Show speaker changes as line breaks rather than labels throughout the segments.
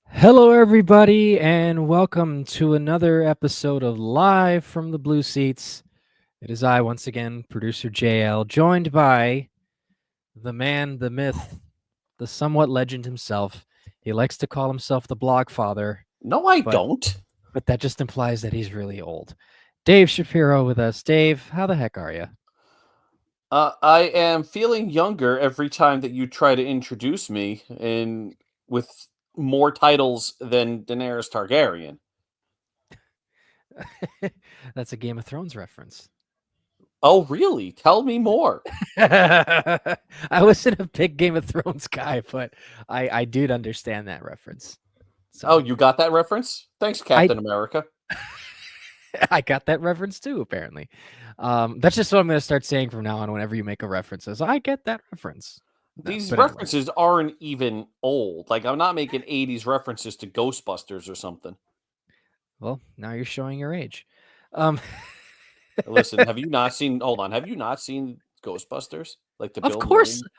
Hello, everybody, and welcome to another episode of Live from the Blue Seats. It is I, once again, producer JL, joined by the man, the myth, the somewhat legend himself. He likes to call himself the blog father,
No, I
but
don't.
that just implies that he's really old. Dave Shapiro with us. Dave, how the heck are you?
I am feeling younger every time that you try to introduce me, and with more titles than Daenerys Targaryen.
That's a Game of Thrones reference.
Oh, really? Tell me more.
I wasn't a big Game of Thrones guy, but I did understand that reference. So
Oh, you got that reference? Thanks,
I
Captain America.
I got that reference too, apparently. That's just what I'm going to start saying from now on whenever you make a reference. Is I get that reference. No,
These
but anyway.
references aren't even old. Like, I'm not making 80s references to Ghostbusters or something.
Well, now you're showing your age. Um,
Listen, have you not seen... Hold on. Have you not seen Ghostbusters? Like the
of
Bill
course,
Murray?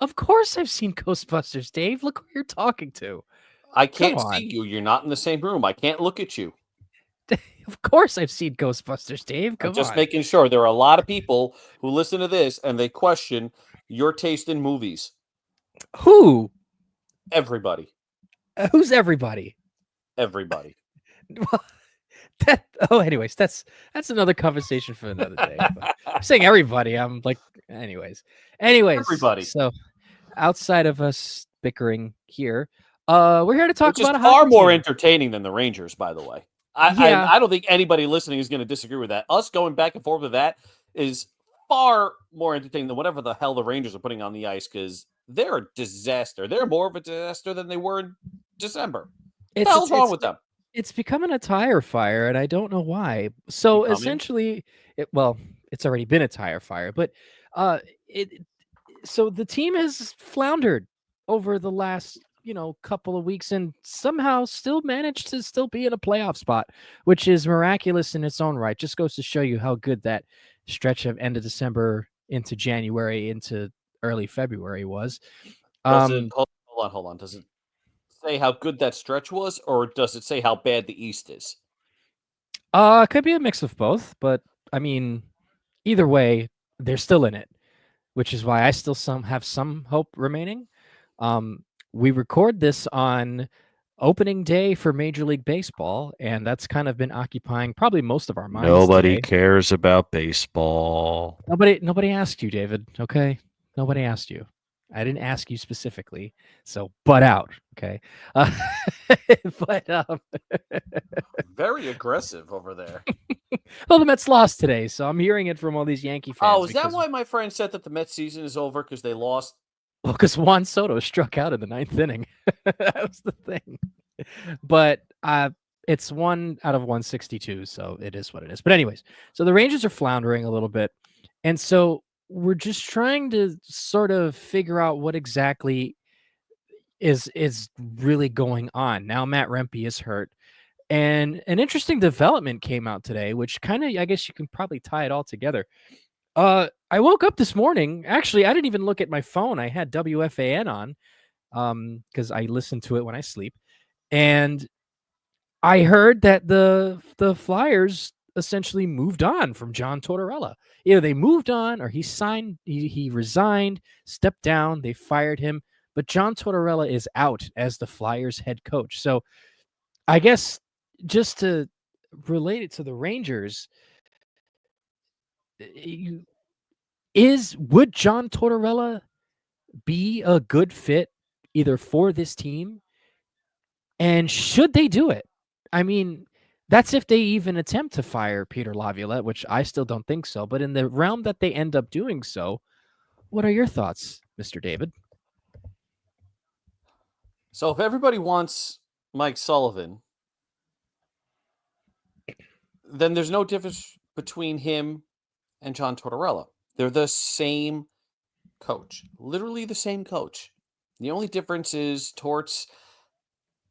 of course, I've seen Ghostbusters, Dave. Look who you're talking to.
I
Come
can't
on.
see you. You're not in the same room. I can't look at you.
Of course, I've seen Ghostbusters, Dave.
I'm
Come
just
on.
making sure. There are a lot of people who listen to this and they question your taste in movies.
Who?
Everybody.
Who's everybody?
Everybody.
Anyways, that's another conversation for another day. But I'm saying everybody. I'm like, anyways.
Everybody.
So outside of us bickering here, we're here to talk
Which is
about a
far
hockey
more
team.
entertaining than the Rangers, by the way. I,
Yeah,
I, I don't think anybody listening is going to disagree with that. Us going back and forth with that is far more entertaining than whatever the hell the Rangers are putting on the ice, because they're a disaster. They're more of a disaster than they were in December. What the
it's
hell's wrong with them?
it's becoming a tire fire, and I don't know why. So
Becoming?
essentially, it's already been a tire fire, but uh, it so the team has floundered over the last couple of weeks and somehow still managed to still be in a playoff spot, which is miraculous in its own right. Just goes to show you how good that stretch of end of December into January into early February was.
Does it...
um
hold on. Does it say how good that stretch was, or does it say how bad the East is?
could be a mix of both, but I mean, either way, they're still in it, which is why I still have some hope remaining. We record this on opening day for Major League Baseball, and that's kind of been occupying probably most of our minds
Nobody
today.
cares about baseball.
Nobody asked you, David. Okay, nobody asked you. I didn't ask you specifically, so butt out. Okay, but
Very aggressive over there.
well, the Mets lost today, so I'm hearing it from all these Yankee fans.
Oh, is that why my friend said that the Mets season is over because they lost?
Well, because Juan Soto struck out in the ninth inning. That was the thing. But it's 1 out of 162, so it is what it is. But anyways, so the Rangers are floundering a little bit, and so we're just trying to sort of figure out what exactly is really going on. Now Matt Rempe is hurt, and an interesting development came out today, which kind of, I guess you can probably tie it all together. I woke up this morning. Actually, I didn't even look at my phone. I had WFAN on, because I listen to it when I sleep, and I heard that the Flyers essentially moved on from John Tortorella. Either they moved on or he resigned, stepped down, they fired him, but John Tortorella is out as the Flyers head coach. So I guess just to relate it to the Rangers, would John Tortorella be a good fit either for this team, and should they do it? I mean, that's if they even attempt to fire Peter Laviolette, which I still don't think so. But in the realm that they end up doing so, what are your thoughts, Mr. David?
So if everybody wants Mike Sullivan, then there's no difference between him and John Tortorella. They're the same coach, literally the same coach. The only difference is Torts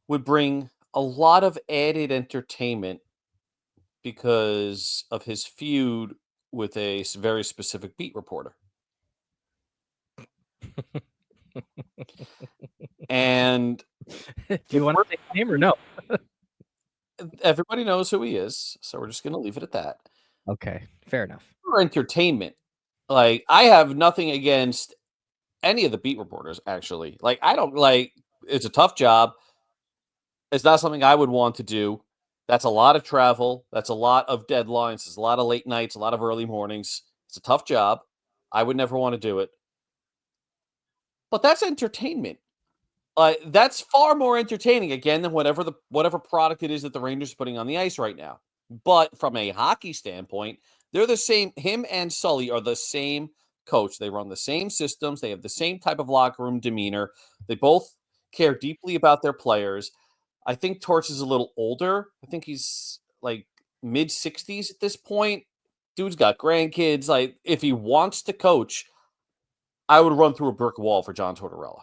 would bring a lot of added entertainment because of his feud with a very specific beat reporter. And
Do you want to say his name or no?
everybody knows who he is, so we're just going to leave it at that.
Okay, fair enough.
For entertainment, like I have nothing against any of the beat reporters, actually. Like I don't like. It's a tough job. It's not something I would want to do. That's a lot of travel. That's a lot of deadlines. It's a lot of late nights, a lot of early mornings. It's a tough job. I would never want to do it. But that's entertainment. That's far more entertaining again than whatever product it is that the Rangers are putting on the ice right now. But from a hockey standpoint, they're the same. Him and Sully are the same coach. They run the same systems. They have the same type of locker room demeanor. They both care deeply about their players. I think Torch is a little older. I think he's like mid 60s at this point. Dude's got grandkids. Like, if he wants to coach, I would run through a brick wall for John Tortorella.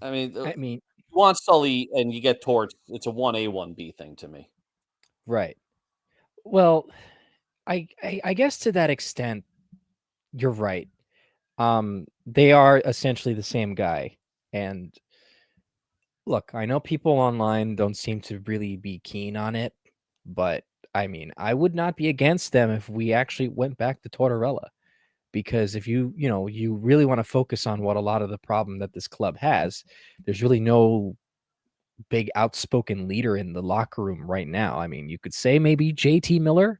I mean, you want Sully and you get Torch, it's a 1A, 1B thing to me.
Right. Well, I guess to that extent, you're right. They are essentially the same guy. And look, I know people online don't seem to really be keen on it, but I mean, I would not be against them if we actually went back to Tortorella. Because if you really want to focus on what a lot of the problem that this club has, there's really no big outspoken leader in the locker room right now. I mean, you could say maybe JT Miller,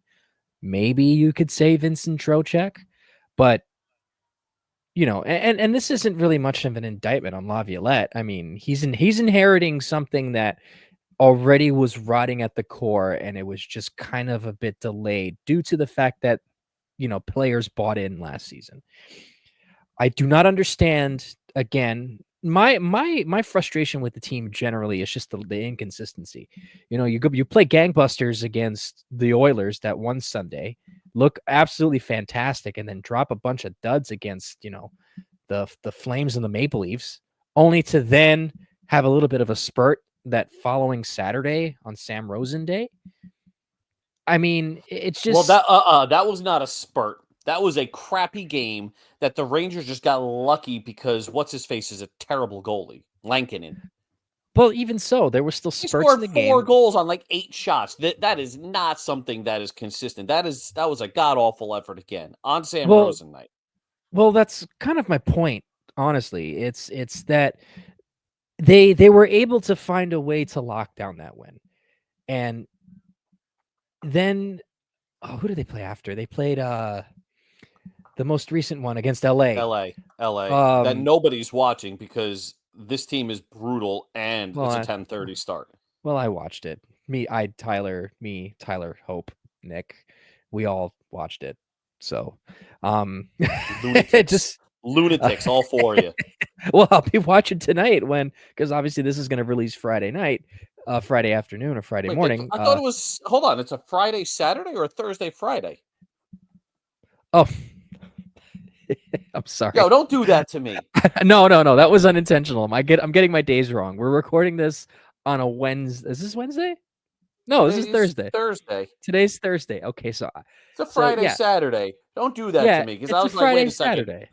maybe you could say Vincent Trocheck, but and this isn't really much of an indictment on Laviolette. I mean, he's inheriting something that already was rotting at the core, and it was just kind of a bit delayed due to the fact that players bought in last season. I do not understand. Again, my frustration with the team generally is just the inconsistency. You play gangbusters against the Oilers that one Sunday, look absolutely fantastic, and then drop a bunch of duds against the Flames and the Maple Leafs, only to then have a little bit of a spurt that following Saturday on Sam Rosen Day. I mean, it's just
that was not a spurt. That was a crappy game that the Rangers just got lucky because what's-his-face is a terrible goalie, Lankinen.
Well, even so, there were still spurts in the game.
4 goals on like 8 shots. That is not something that is consistent. That was a god-awful effort again on Sam Rosen night.
Well, that's kind of my point, honestly. It's that they were able to find a way to lock down that win. And then who did they play after? They played the most recent one against LA.
That nobody's watching because this team is brutal and it's a 10:30 start.
Well, I watched it. Tyler, Hope, Nick, we all watched it. So,
lunatics, all 4 of you.
Well, I'll be watching tonight because obviously this is going to release Friday night, Friday afternoon, or Friday morning.
I thought it was. Hold on, it's a Friday, Saturday, or a Thursday, Friday?
Oh, I'm sorry.
Yo, don't do that to me.
No, that was unintentional. I'm getting my days wrong. We're recording this on a Wednesday. Is this Wednesday? No, this is Thursday. Today's Thursday. Okay, so
it's a Friday, Saturday. Don't do that to me because I was like, wait a second.
Saturday.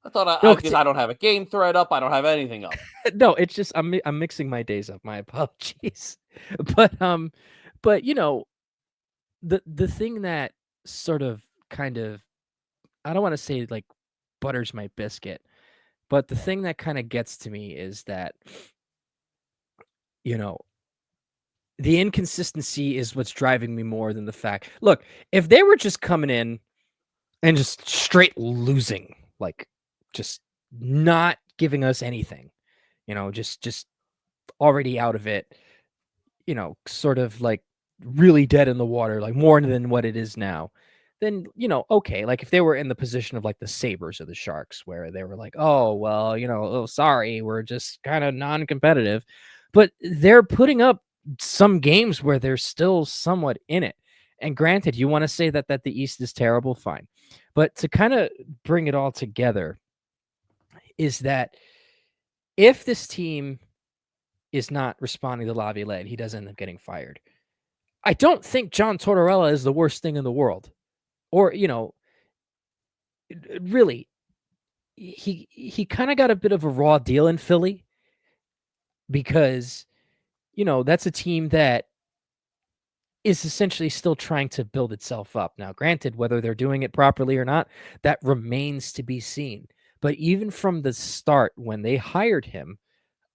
I thought because I don't have a game thread up, I don't have anything up.
No, it's just I'm mixing my days up. My apologies. But the thing that sort of kind of, I don't want to say like butters my biscuit, but the thing that kind of gets to me is that the inconsistency is what's driving me more than the fact. Look, if they were just coming in and just straight losing, like just not giving us anything, just already out of it, sort of like really dead in the water, like more than what it is now, then, okay. Like if they were in the position of like the Sabres or the Sharks, where they were like, oh, well, sorry, we're just kind of non-competitive, but they're putting up some games where they're still somewhat in it. And granted, you want to say that the East is terrible, fine. But to kind of bring it all together is that if this team is not responding to Laviolette, he does end up getting fired. I don't think John Tortorella is the worst thing in the world. Or, really, he kind of got a bit of a raw deal in Philly because, that's a team that is essentially still trying to build itself up. Now, granted, whether they're doing it properly or not, that remains to be seen. But even from the start, when they hired him,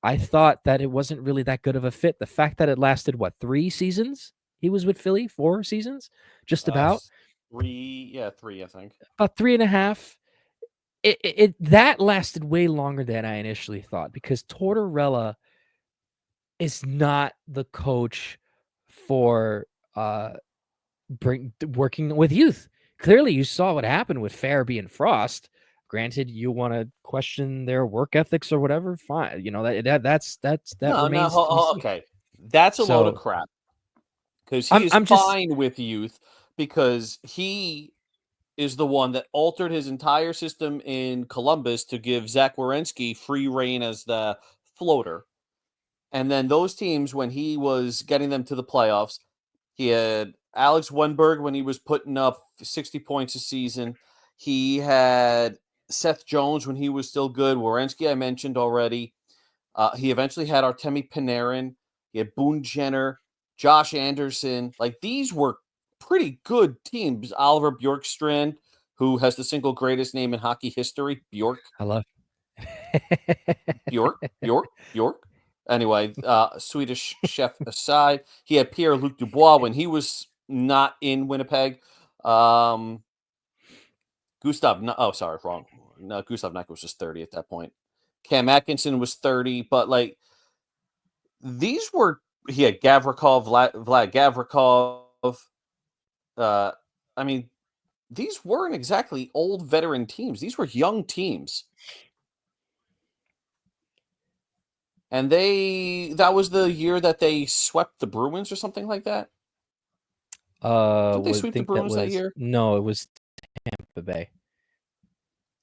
I thought that it wasn't really that good of a fit. The fact that it lasted, 3 seasons? He was with Philly, 4 seasons? Just about?
3, I think.
About 3.5. That lasted way longer than I initially thought because Tortorella is not the coach for working with youth. Clearly, you saw what happened with Farabee and Frost. Granted, you want to question their work ethics or whatever, fine. That
No,
remains to be seen.
okay. That's a load of
So
crap. Because he is
I'm just
fine with youth because he is the one that altered his entire system in Columbus to give Zach Werenski free reign as the floater. And then those teams, when he was getting them to the playoffs, he had Alex Wenberg when he was putting up 60 points a season. He had Seth Jones when he was still good. Werenski, I mentioned already. He eventually had Artemi Panarin. He had Boone Jenner, Josh Anderson. Like, these were pretty good teams. Oliver Bjorkstrand, who has the single greatest name in hockey history, Bjork.
I love
Bjork. Anyway, Swedish chef aside, he had Pierre-Luc Dubois when he was not in Winnipeg. Gustav, wrong. No, Gustav Nyquist was just 30 at that point. Cam Atkinson was 30, but like these were, he had Gavrikov, Vlad Gavrikov. I mean, these weren't exactly old veteran teams. These were young teams. And that was the year that they swept the Bruins or something like that. Didn't they sweep the Bruins that year?
No, it was Tampa Bay.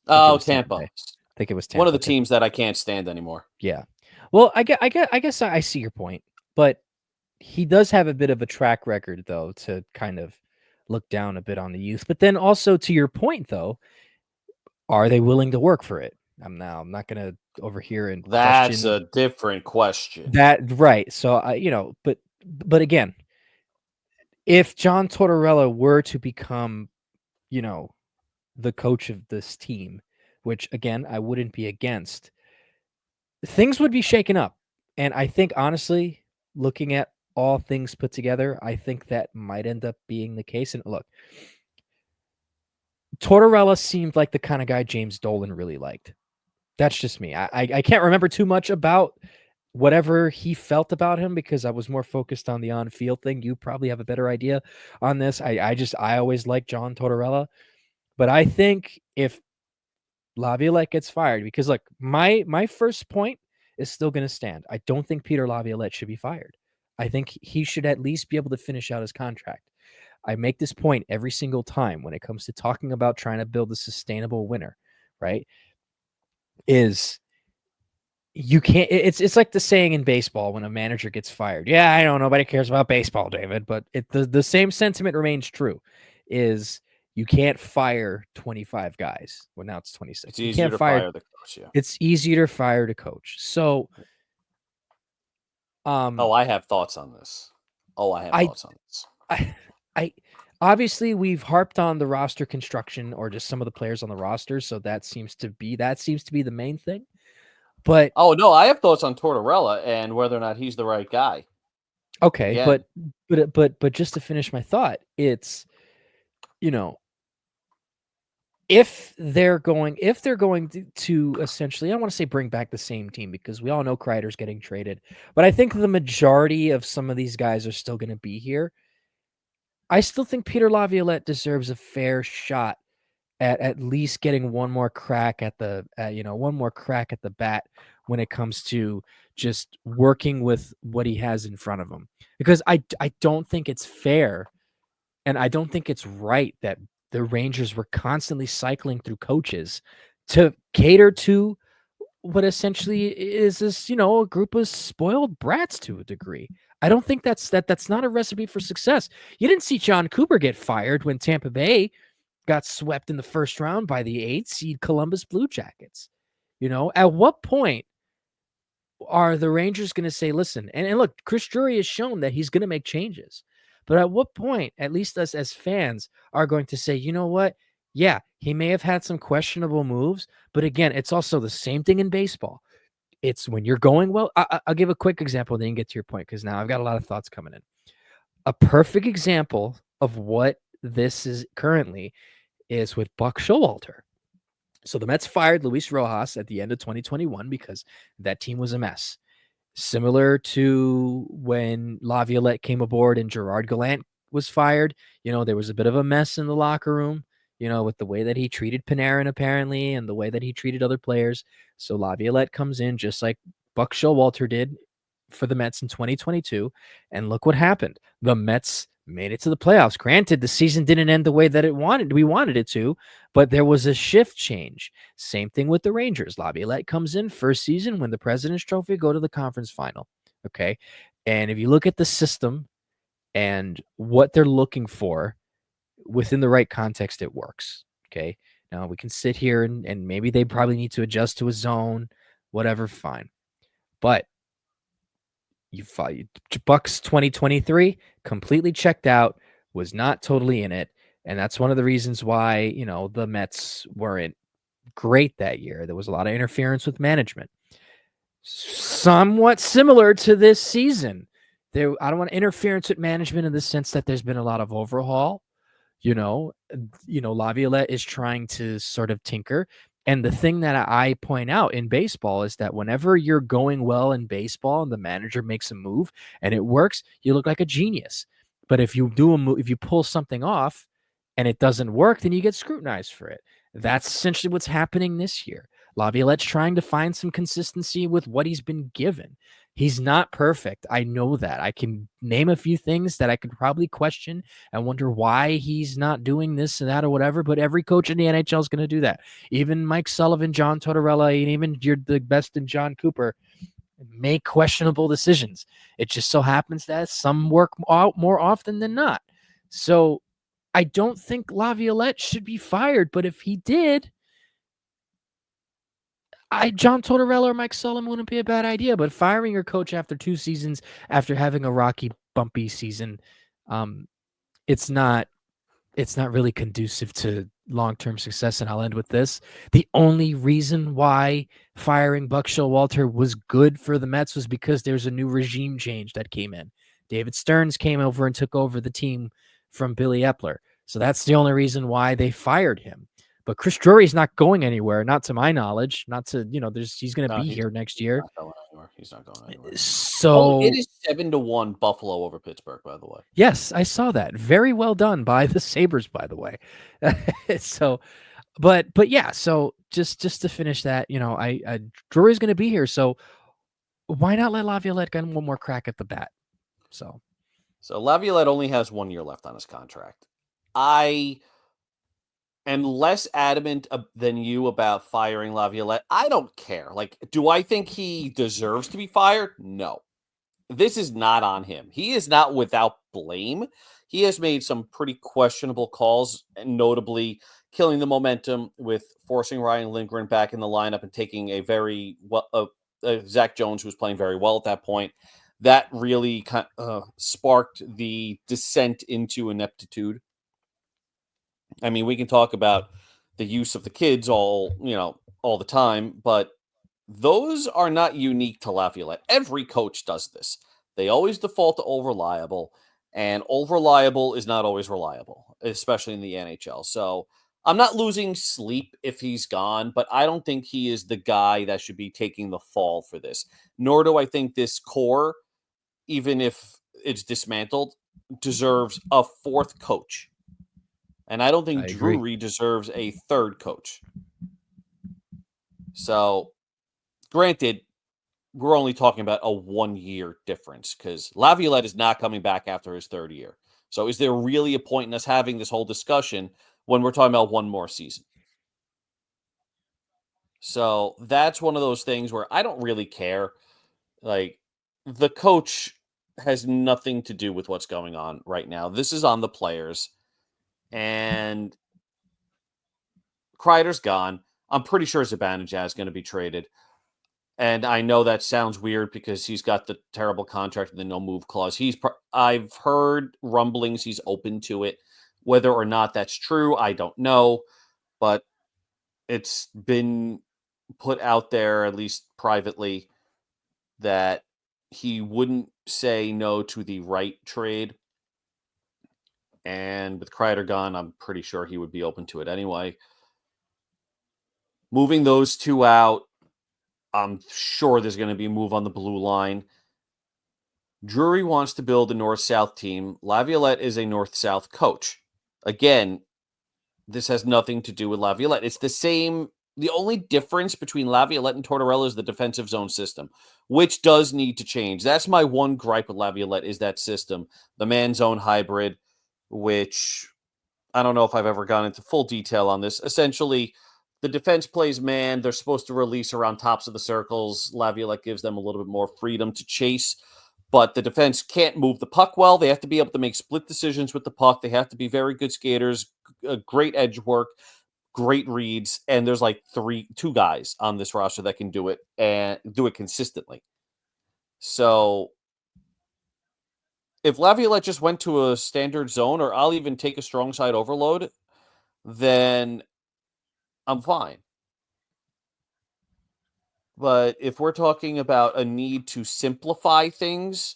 Oh, Tampa.
I think it was Tampa.
One of the teams that I can't stand anymore.
Yeah. Well, I guess I see your point, but he does have a bit of a track record though to kind of look down a bit on the youth. But then also to your point though, are they willing to work for it? I'm not going to overhear and
That's
question
a different question.
that, right? So but again, if John Tortorella were to become, the coach of this team, which again I wouldn't be against, things would be shaken up. And I think honestly, looking at all things put together, I think that might end up being the case. And look, Tortorella seemed like the kind of guy James Dolan really liked. That's just me. I can't remember too much about whatever he felt about him because I was more focused on the on-field thing. You probably have a better idea on this. I always liked John Tortorella, but I think if Laviolette gets fired, because look, my first point is still going to stand. I don't think Peter Laviolette should be fired. I think he should at least be able to finish out his contract. I make this point every single time when it comes to talking about trying to build a sustainable winner, right? Is you can't, it's like the saying in baseball when a manager gets fired. Yeah, I know nobody cares about baseball, David, but the same sentiment remains true. Is you can't fire 25 guys. Well, now it's 26.
It's easier to fire the coach, yeah.
It's easier to fire the coach. So
I have thoughts on this.
I obviously we've harped on the roster construction or just some of the players on the roster, so that seems to be the main thing. But
no, I have thoughts on Tortorella and whether or not he's the right guy.
Okay,
Again.
but just to finish my thought, it's if they're going to essentially, I don't want to say bring back the same team because we all know Kreider's getting traded, but I think the majority of some of these guys are still going to be here. I still think Peter Laviolette deserves a fair shot at least getting one more crack at the bat when it comes to just working with what he has in front of him, because I don't think it's fair And I don't think it's right that the Rangers were constantly cycling through coaches to cater to what essentially is this, a group of spoiled brats to a degree. I don't think that's not a recipe for success. You didn't see John Cooper get fired when Tampa Bay got swept in the first round by the 8th seed Columbus Blue Jackets. At what point are the Rangers going to say, listen, and look, Chris Drury has shown that he's going to make changes. But at what point, at least us as fans, are going to say, you know what? Yeah, he may have had some questionable moves, but again, it's also the same thing in baseball. It's when you're going well. I'll give a quick example, then you can get to your point, because now I've got a lot of thoughts coming in. A perfect example of what this is currently is with Buck Showalter. So the Mets fired Luis Rojas at the end of 2021 because that team was a mess. Similar to when Laviolette came aboard and Gerard Gallant was fired, there was a bit of a mess in the locker room, with the way that he treated Panarin apparently and the way that he treated other players. So Laviolette comes in just like Buck Showalter did for the Mets in 2022. And look what happened. The Mets made it to the playoffs. Granted, the season didn't end the way that we wanted it to, but there was a shift change. Same thing with the Rangers. Laviolette comes in first season, win the President's Trophy, go to the conference final. Okay. And if you look at the system and what they're looking for within the right context, it works. Okay. Now we can sit here and maybe they probably need to adjust to a zone, whatever, fine. But Bucks 2023 completely checked out, was not totally in it. And that's one of the reasons why, the Mets weren't great that year. There was a lot of interference with management. Somewhat similar to this season. I don't want interference with management in the sense that there's been a lot of overhaul. Laviolette is trying to sort of tinker. And the thing that I point out in baseball is that whenever you're going well in baseball and the manager makes a move and it works, you look like a genius. But if you if you pull something off and it doesn't work, then you get scrutinized for it. That's essentially what's happening this year. Laviolette's trying to find some consistency with what he's been given. He's not perfect. I know that. I can name a few things that I could probably question and wonder why he's not doing this and that or whatever, but every coach in the NHL is going to do that. Even Mike Sullivan, John Tortorella, and even the best in John Cooper make questionable decisions. It just so happens that some work out more often than not. So I don't think Laviolette should be fired, but if he did, John Tortorella or Mike Sullivan wouldn't be a bad idea, but firing your coach after 2 seasons, after having a rocky, bumpy season, it's not really conducive to long-term success. And I'll end with this. The only reason why firing Buck Showalter was good for the Mets was because there's a new regime change that came in. David Stearns came over and took over the team from Billy Epler. So that's the only reason why they fired him. But Chris Drury's not going anywhere, not to my knowledge. Not to, he's going to be here next year.
He's not going anywhere.
So
it is 7-1 Buffalo over Pittsburgh, by the way.
Yes, I saw that. Very well done by the Sabres, by the way. So, but yeah. So just to finish that, Drury's going to be here. So why not let Laviolette get one more crack at the bat? So
Laviolette only has 1 year left on his contract. I am less adamant than you about firing Laviolette. I don't care. Like, do I think he deserves to be fired? No. This is not on him. He is not without blame. He has made some pretty questionable calls, and notably killing the momentum with forcing Ryan Lindgren back in the lineup and taking a very well Zach Jones, who was playing very well at that point. That really sparked the descent into ineptitude. I mean, we can talk about the use of the kids all the time, but those are not unique to Laviolette. Every coach does this. They always default to over-reliable, and over-reliable is not always reliable, especially in the NHL. So I'm not losing sleep if he's gone, but I don't think he is the guy that should be taking the fall for this. Nor do I think this core, even if it's dismantled, deserves a fourth coach. And I don't think Drury deserves a third coach. So, granted, we're only talking about a 1 year difference because Laviolette is not coming back after his third year. So is there really a point in us having this whole discussion when we're talking about one more season? So that's one of those things where I don't really care. Like, the coach has nothing to do with what's going on right now. This is on the players. And Kreider's gone. I'm pretty sure Zibanejad is going to be traded. And I know that sounds weird because he's got the terrible contract and the no move clause. I've heard rumblings he's open to it. Whether or not that's true, I don't know. But it's been put out there, at least privately, that he wouldn't say no to the right trade. And with Kreider gone, I'm pretty sure he would be open to it anyway. Moving those two out, I'm sure there's going to be a move on the blue line. Drury wants to build a north-south team. Laviolette is a north-south coach. Again, this has nothing to do with Laviolette. It's the same. The only difference between Laviolette and Tortorella is the defensive zone system, which does need to change. That's my one gripe with Laviolette is that system, the man-zone hybrid, which I don't know if I've ever gone into full detail on this. Essentially, the defense plays man. They're supposed to release around tops of the circles. Laviolette gives them a little bit more freedom to chase, but the defense can't move the puck well. They have to be able to make split decisions with the puck. They have to be very good skaters, great edge work, great reads, and there's like two guys on this roster that can do it and do it consistently. So if Laviolette just went to a standard zone, or I'll even take a strong side overload, then I'm fine. But if we're talking about a need to simplify things,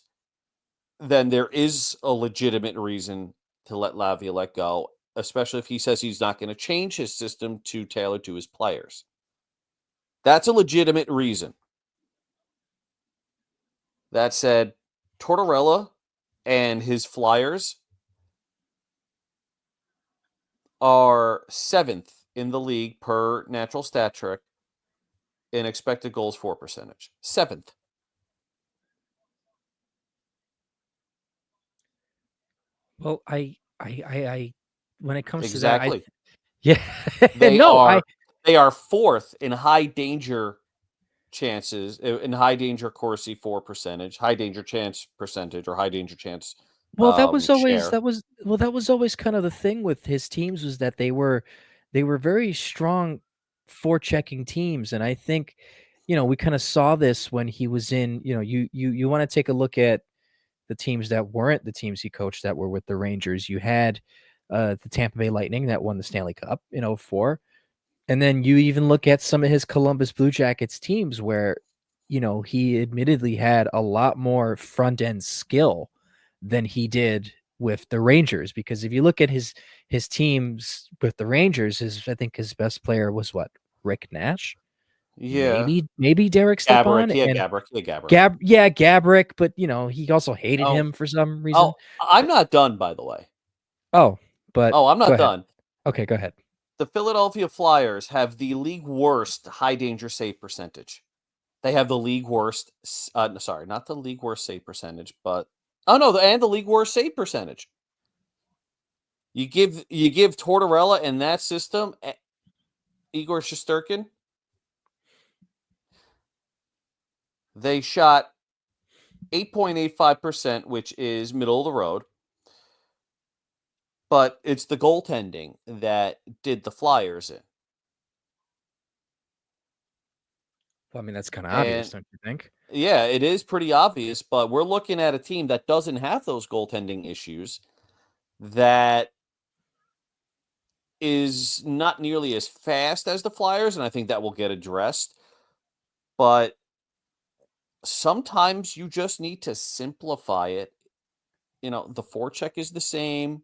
then there is a legitimate reason to let Laviolette go, especially if he says he's not going to change his system to tailor to his players. That's a legitimate reason. That said, Tortorella and his Flyers are 7th in the league per natural stat trick in expected goals for percentage. 7th.
Well, when it comes to
Exactly.
that, yeah,
They
no,
are 4th in high danger chances, in high danger Corsi for percentage, high danger chance percentage, or high danger chance
well, that was always
share.
that was always kind of the thing with his teams was that they were very strong forechecking teams, and I think, we kind of saw this when he was in, you want to take a look at the teams that weren't the teams he coached that were with the Rangers. You had the Tampa Bay Lightning that won the Stanley Cup in '04. And then you even look at some of his Columbus Blue Jackets teams where, he admittedly had a lot more front end skill than he did with the Rangers. Because if you look at his teams with the Rangers, I think his best player was what? Rick Nash?
Yeah.
Maybe Derek
Gaborik.
Stepan
Yeah,
and
Gaborik. Yeah, Gaborik.
Gabrick, but he also hated
Oh,
him for some reason.
I'm not done, by the way.
Oh, but
I'm
go
not
ahead.
done.
Okay, go ahead.
The Philadelphia Flyers have the league worst high danger save percentage. They have the league worst. Sorry, not the league worst save percentage, but and the league worst save percentage. You give Tortorella and that system, Igor Shesterkin. They shot 8.85%, which is middle of the road. But it's the goaltending that did the Flyers in.
Well, I mean, that's kind of obvious, don't you think?
Yeah, it is pretty obvious, but we're looking at a team that doesn't have those goaltending issues, that is not nearly as fast as the Flyers, and I think that will get addressed. But sometimes you just need to simplify it. The forecheck is the same.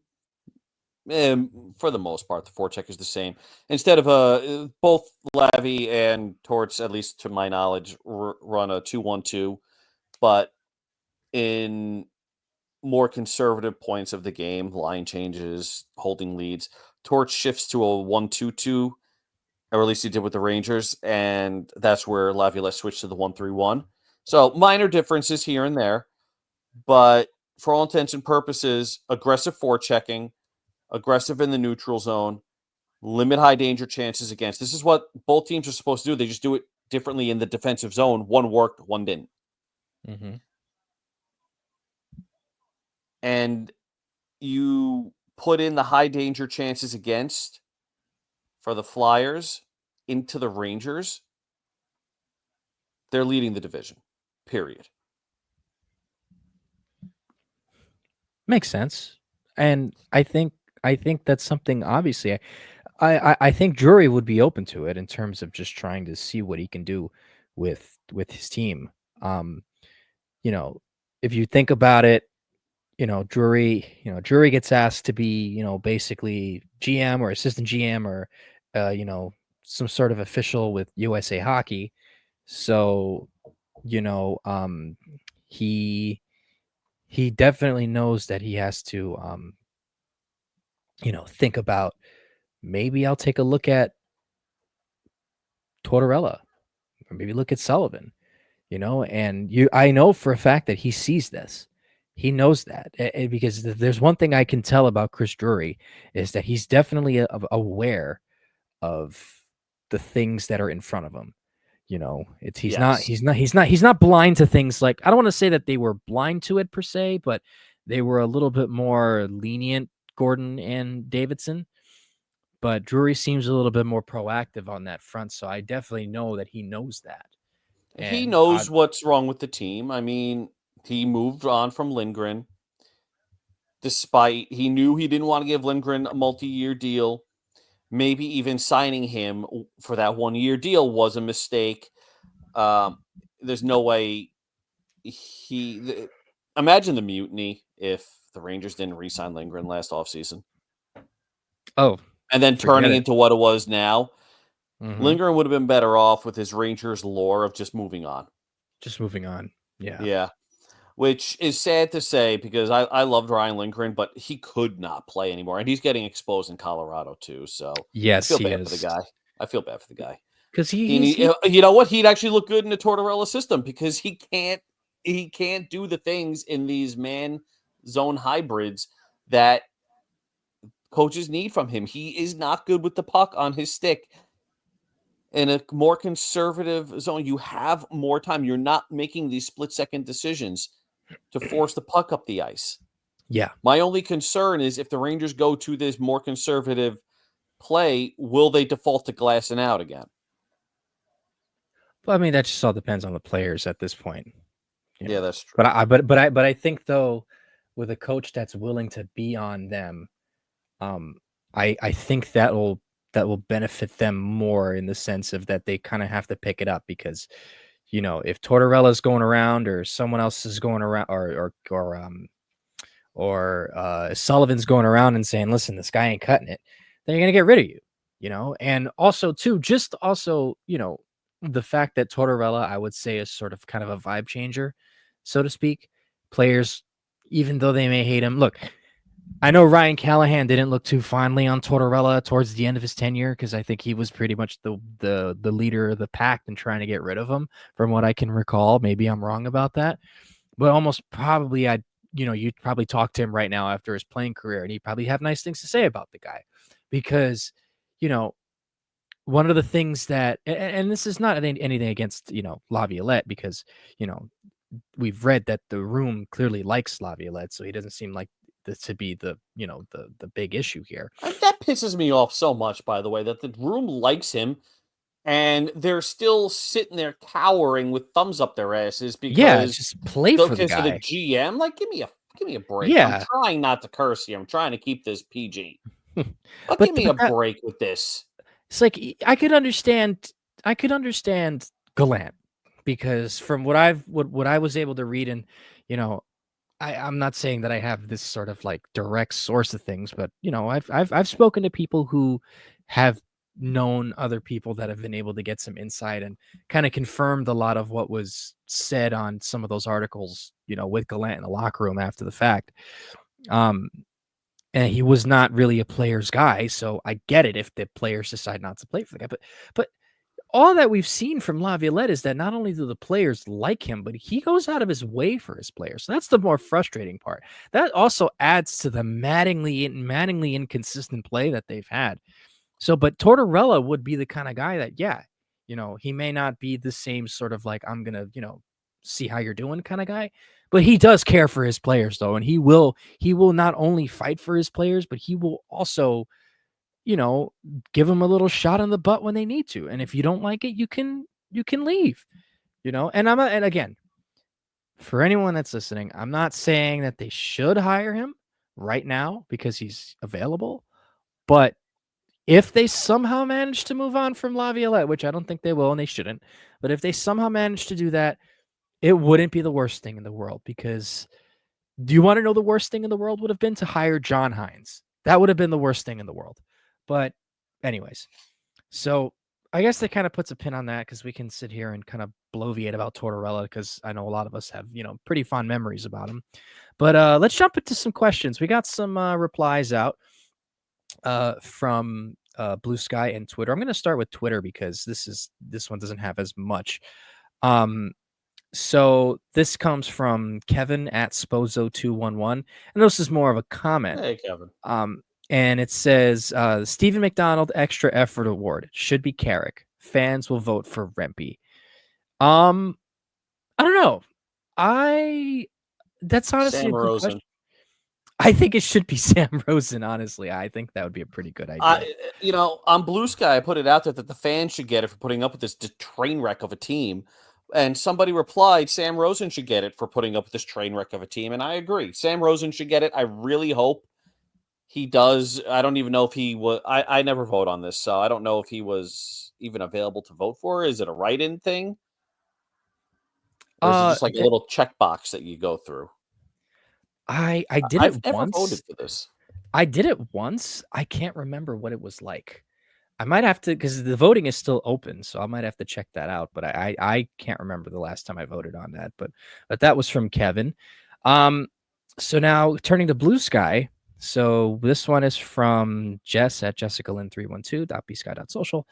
For the most part, the forecheck is the same. Instead of both Lavi and Torts, at least to my knowledge, run a 2-1-2, but in more conservative points of the game, line changes, holding leads, Torch shifts to a 1-2-2, or at least he did with the Rangers, and that's where Laviolette switched to the 1-3-1. So minor differences here and there, but for all intents and purposes, aggressive forechecking, aggressive in the neutral zone, limit high danger chances against. This is what both teams are supposed to do. They just do it differently in the defensive zone. One worked, one didn't.
Mm-hmm.
And you put in the high danger chances against for the Flyers into the Rangers, they're leading the division, period.
Makes sense. And I think that's something, obviously, I think Drury would be open to it in terms of just trying to see what he can do with his team. You know, if you think about it, Drury gets asked to be, basically GM or assistant GM or some sort of official with USA Hockey. So, he definitely knows that he has to think about, maybe I'll take a look at Tortorella, or maybe look at Sullivan, and I know for a fact that he sees this. He knows that, because there's one thing I can tell about Chris Drury is that he's definitely aware of the things that are in front of him. He's not
Yes.
he's not blind to things. Like, I don't want to say that they were blind to it per se, but they were a little bit more lenient, Gordon and Davidson. But Drury seems a little bit more proactive on that front, so I definitely know that he knows that.
He
And
knows what's wrong with the team. I mean, he moved on from Lindgren despite he knew he didn't want to give Lindgren a multi-year deal. Maybe even signing him for that 1-year deal was a mistake. There's no way imagine the mutiny if the Rangers didn't re-sign Lindgren last offseason.
Oh,
and then turning into what it was now.
Mhm.
Lindgren would have been better off with his Rangers lore of just moving on.
Just moving on. Yeah.
Yeah. Which is sad to say because I loved Ryan Lindgren, but he could not play anymore. And he's getting exposed in Colorado too. So
Yes,
I feel
he
bad for the
is.
guy. I feel bad for the guy.
Because
He, you know what? He'd actually look good in the Tortorella system because he can't do the things in these man zone hybrids that coaches need from him. He is not good with the puck on his stick. In a more conservative zone, you have more time. You're not making these split-second decisions to force the puck up the ice.
Yeah.
My only concern is if the Rangers go to this more conservative play, will they default to glassing out again?
Well, I mean, that just all depends on the players at this point.
Yeah, that's true.
But I think, though, with a coach that's willing to be on them, I think that will benefit them more in the sense of that they kind of have to pick it up because, if Tortorella's going around or someone else is going around or Sullivan's going around and saying, listen, this guy ain't cutting it, then you're going to get rid of you, and also too, the fact that Tortorella, I would say, is sort of kind of a vibe changer, so to speak. Players, even though they may hate him, look, I know Ryan Callahan didn't look too fondly on Tortorella towards the end of his tenure because I think he was pretty much the leader of the pack and trying to get rid of him, from what I can recall. Maybe I'm wrong about that, but almost probably you'd probably talk to him right now after his playing career, and he'd probably have nice things to say about the guy because, one of the things that, and this is not anything against, Laviolette, because, we've read that the room clearly likes Laviolette, so he doesn't seem like this to be the big issue here.
That pisses me off so much, by the way, that the room likes him and they're still sitting there cowering with thumbs up their asses
Yeah,
because
just play for the
because of the
guy.
GM. Like, give me a break. I'm
Yeah.
trying not to curse here. I'm trying to keep this PG. But
But
give me a break with this.
it's like I could understand Gallant, because from what I was able to read, and I'm not saying that I have this sort of like direct source of things, but I've spoken to people who have known other people that have been able to get some insight and kind of confirmed a lot of what was said on some of those articles, with Gallant in the locker room after the fact. And he was not really a player's guy, so I get it if the players decide not to play for the guy. But all that we've seen from Laviolette is that not only do the players like him, but he goes out of his way for his players. So that's the more frustrating part. That also adds to the maddeningly inconsistent play that they've had. So, but Tortorella would be the kind of guy that, yeah, he may not be the same sort of like, I'm going to, see how you're doing kind of guy, but he does care for his players though. And he will not only fight for his players, but he will also, give them a little shot in the butt when they need to. And if you don't like it, you can leave, and again, for anyone that's listening, I'm not saying that they should hire him right now because he's available, but if they somehow manage to move on from Laviolette, which I don't think they will and they shouldn't, but if they somehow manage to do that, it wouldn't be the worst thing in the world, because do you want to know the worst thing in the world would have been to hire John Hines? That would have been the worst thing in the world. But anyways, so I guess that kind of puts a pin on that, because we can sit here and kind of bloviate about Tortorella, because I know a lot of us have, pretty fond memories about him. But let's jump into some questions. We got some replies out from Blue Sky and Twitter. I'm going to start with Twitter because this one doesn't have as much. So this comes from Kevin at Spozo211, and this is more of a comment.
Hey, Kevin.
And it says Stephen McDonald Extra Effort Award should be Carrick. Fans will vote for Rempe. I don't know. That's honestly
Sam
a good
Rosen.
question. I think it should be Sam Rosen, honestly. I think that would be a pretty good idea.
On Blue Sky, I put it out there that the fans should get it for putting up with this train wreck of a team. And somebody replied, Sam Rosen should get it for putting up with this train wreck of a team. And I agree. Sam Rosen should get it. I really hope he does. I don't even know if he was. I never vote on this, so I don't know if he was even available to vote for. Is it a write-in thing? Or is it just like a little checkbox that you go through?
I did
I've
it
never
once.
voted for this.
I did it once. I can't remember what it was like. I might have to, because the voting is still open, so I might have to check that out. But I can't remember the last time I voted on that. But that was from Kevin. So now turning to Blue Sky. So this one is from Jess at jessicalyn312.bsky.social.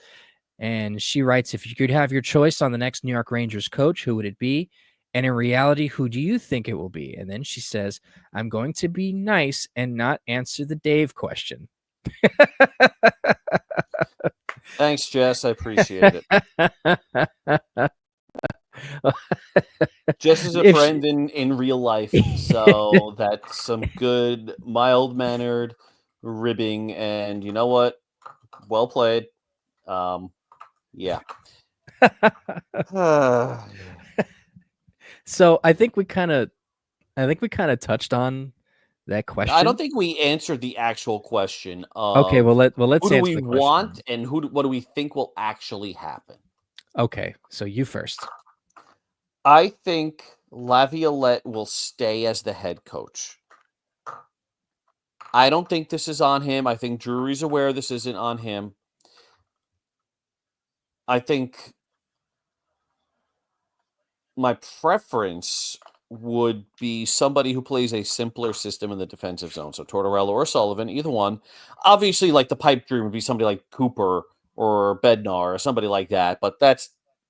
And she writes, if you could have your choice on the next New York Rangers coach, who would it be? And in reality, who do you think it will be? And then she says, I'm going to be nice and not answer the Dave question.
Thanks, Jess. I appreciate it. Jess is a friend in real life, so that's some good, mild-mannered ribbing. And you know what? Well played. Yeah.
So I think we kind of touched on that question.
I don't think we answered the actual question of
okay. Well, let's
who do
answer
we
the question.
want and what do we think will actually happen.
Okay, so you first.
I think Laviolette will stay as the head coach. I don't think this is on him. I think Drury's aware this isn't on him. I think my preference would be somebody who plays a simpler system in the defensive zone. So Tortorella or Sullivan, either one. Obviously, like the pipe dream would be somebody like Cooper or Bednar or somebody like that, but that's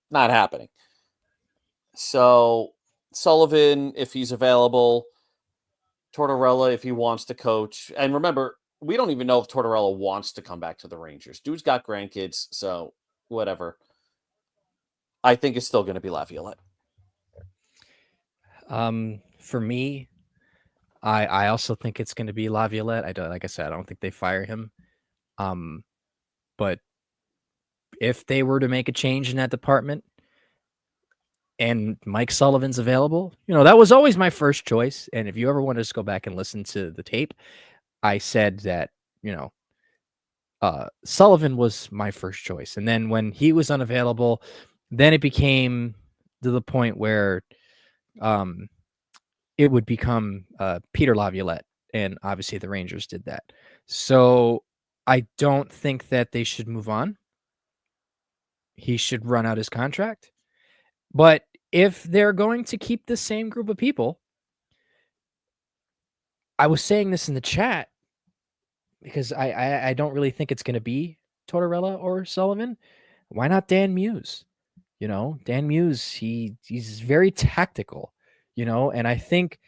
not happening. So Sullivan, if he's available, Tortorella, if he wants to coach. And remember, we don't even know if Tortorella wants to come back to the Rangers. Dude's got grandkids, so whatever. I think it's still going to be Laviolette.
For me, I also think it's going to be Laviolette. Like I said, I don't think they fire him. But if they were to make a change in that department and Mike Sullivan's available, that was always my first choice. And if you ever want to just go back and listen to the tape, I said that, Sullivan was my first choice. And then when he was unavailable, then it became to the point where it would become Peter Laviolette. And obviously the Rangers did that. So I don't think that they should move on. He should run out his contract. But if they're going to keep the same group of people, I was saying this in the chat because I don't really think it's going to be Tortorella or Sullivan. Why not Dan Muse? Dan Muse, he's very tactical, and I think,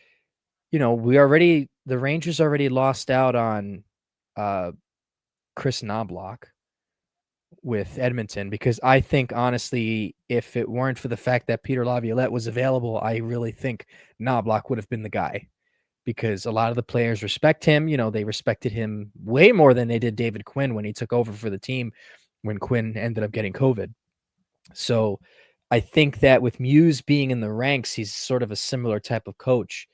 the Rangers already lost out on Chris Knobloch with Edmonton, because I think, honestly, if it weren't for the fact that Peter Laviolette was available, I really think Knobloch would have been the guy, because a lot of the players respect him. They respected him way more than they did David Quinn when he took over for the team when Quinn ended up getting COVID. So I think that with Muse being in the ranks, he's sort of a similar type of coach.